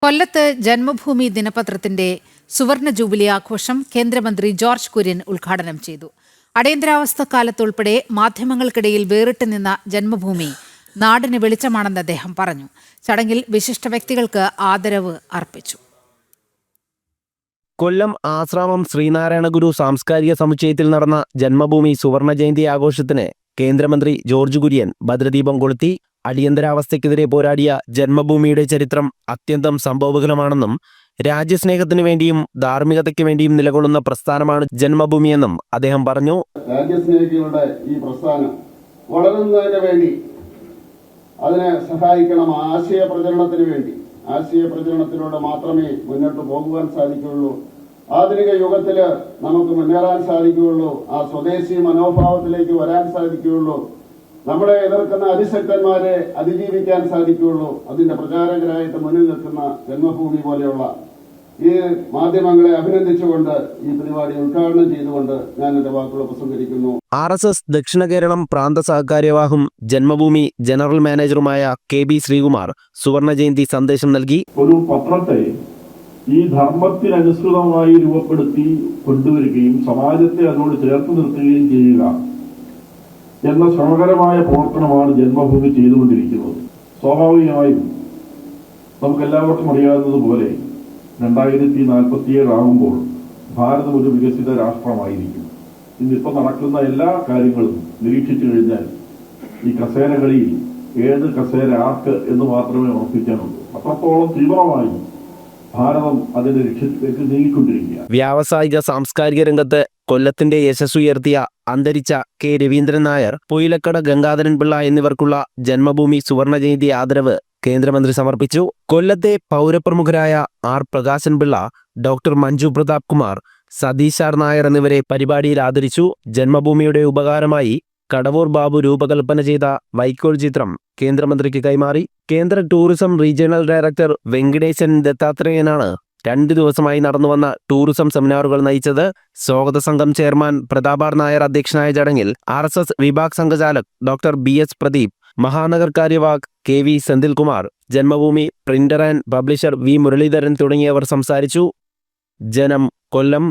കൊല്ലത്ത് ജന്മഭൂമി ദിനപത്രത്തിന്റെ സുവർണ ജൂബിലി ആഘോഷം കേന്ദ്രമന്ത്രി ജോർജ് കുര്യൻ ഉദ്ഘാടനം ചെയ്തു. അടിയന്തരാവസ്ഥ കാലത്തുൾപ്പെടെ മാധ്യമങ്ങൾക്കിടയിൽ വേറിട്ട് നിന്ന ജന്മഭൂമി നാടിന് വെളിച്ചമാണെന്ന് അദ്ദേഹം പറഞ്ഞു. ചടങ്ങിൽ വിശിഷ്ട വ്യക്തികൾക്ക് ആദരവ് അർപ്പിച്ചു. കൊല്ലം ആശ്രാമം ശ്രീനാരായണ ഗുരു സാംസ്കാരിക സമുച്ചയത്തിൽ നടന്ന ജന്മഭൂമി സുവർണ ജയന്തി ആഘോഷത്തിന് കേന്ദ്രമന്ത്രി ജോർജ് കുര്യൻ ഭദ്രദീപം കൊളുത്തി. അടിയന്തരാവസ്ഥയ്ക്കെതിരെ പോരാടിയ ജന്മഭൂമിയുടെ ചരിത്രം അത്യന്തം സംഭവബഹുലമാണെന്നും രാജ്യസ്നേഹത്തിനു വേണ്ടിയും ധാർമ്മികതയ്ക്ക് വേണ്ടിയും നിലകൊള്ളുന്ന പ്രസ്ഥാനമാണ് ജന്മഭൂമിയെന്നും അദ്ദേഹം പറഞ്ഞു. രാജ്യസ്നേഹികളുടെ ഈ പ്രസ്ഥാനം വളരുന്നതിന് വേണ്ടി അതിനെ സഹായിക്കണം. ആശയ പ്രചരണത്തിലൂടെ മാത്രമേ മുന്നോട്ട് പോകുവാൻ സാധിക്കുകയുള്ളൂ. ആധുനിക യുഗത്തില് നമുക്ക് മുന്നേറാൻ സാധിക്കുകയുള്ളൂ. ആ സ്വദേശി മനോഭാവത്തിലേക്ക് വരാൻ സാധിക്കുകയുള്ളൂ. നമ്മളെ എതിർക്കുന്ന അതിശക്തന്മാരെ അതിജീവിക്കാൻ സാധിക്കുകയുള്ളൂ. അതിന്റെ പ്രചാരകരായിട്ട് മുന്നിൽ നിൽക്കുന്ന ജന്മഭൂമി പോലെയുള്ള ഈ മാധ്യമങ്ങളെ അഭിനന്ദിച്ചുകൊണ്ട് ഈ പരിപാടി ഉദ്ഘാടനം ചെയ്തുകൊണ്ട് ഞാൻ എന്റെ വാക്കുകൾ ഉപസംഹരിക്കുന്നു. RSS ദക്ഷിണ കേരളം പ്രാന്ത സഹകാര്യവാഹും ജന്മഭൂമി ജനറൽ മാനേജറുമായ KB ശ്രീകുമാർ സുവർണ ജയന്തി സന്ദേശം നൽകി. ഒരു പത്രത്തെ ഈ ധർമ്മത്തിനനുസൃതമായി രൂപപ്പെടുത്തി കൊണ്ടുവരികയും സമാജത്തെ അതിനോട് ചേർത്ത് നിർത്തുകയും ചെയ്യുക എന്ന ശ്രമകരമായ പ്രവർത്തനമാണ് ജന്മഭൂമി ചെയ്തുകൊണ്ടിരിക്കുന്നത്. സ്വാഭാവികമായും നമുക്കെല്ലാവർക്കും അറിയാവുന്നതുപോലെ 2047 ആകുമ്പോൾ ഭാരതം ഒരു വികസിത രാഷ്ട്രമായിരിക്കും. ഇന്നിപ്പോൾ നടക്കുന്ന എല്ലാ കാര്യങ്ങളും നിരീക്ഷിച്ചു കഴിഞ്ഞാൽ ഈ കസേരകളിൽ ഏത് കസേര ആർക്ക് എന്ന് മാത്രമേ ഉറപ്പിക്കാനുള്ളൂ. അത്രത്തോളം തീവ്രമായി ഭാരതം അതിന്റെ ലക്ഷ്യത്തിലേക്ക് നീങ്ങിക്കൊണ്ടിരിക്കുക. വ്യാവസായിക സാംസ്കാരിക രംഗത്ത് കൊല്ലത്തിന്റെ യശസ്സുയർത്തിയ അന്തരിച്ച K രവീന്ദ്രൻ നായർ, പൊയിലക്കട ഗംഗാധരൻ പിള്ള എന്നിവർക്കുള്ള ജന്മഭൂമി സുവർണ ജയന്തി ആദരവ് കേന്ദ്രമന്ത്രി സമർപ്പിച്ചു. കൊല്ലത്തെ പൗരപ്രമുഖരായ R Prakashan Pillai, doctor Manju Pratap Kumar, Satheesh R Nair എന്നിവരെ പരിപാടിയിൽ ആദരിച്ചു. ജന്മഭൂമിയുടെ ഉപകാരമായി കടവൂർ ബാബു രൂപകൽപ്പന ചെയ്ത വൈക്കോൽ ചിത്രം കേന്ദ്രമന്ത്രിക്ക് കൈമാറി. കേന്ദ്ര ടൂറിസം റീജിയണൽ ഡയറക്ടർ വെങ്കടേശൻ ദത്താത്രേയനാണ് 2 ദിവസമായി നടന്നുവന്ന ടൂറിസം സെമിനാറുകൾ നയിച്ചത്. സ്വാഗത സംഘം ചെയർമാൻ പ്രതാപ് R നായർ അധ്യക്ഷനായ ചടങ്ങിൽ RSS വിഭാഗ് സംഘചാലക് ഡോക്ടർ BS പ്രദീപ്, മഹാനഗർ കാര്യവാഹ് KV Senthilkumar, Janmabhumi printer and publisher V Muraleedharan തുടങ്ങിയവർ സംസാരിച്ചു. ജനം, കൊല്ലം.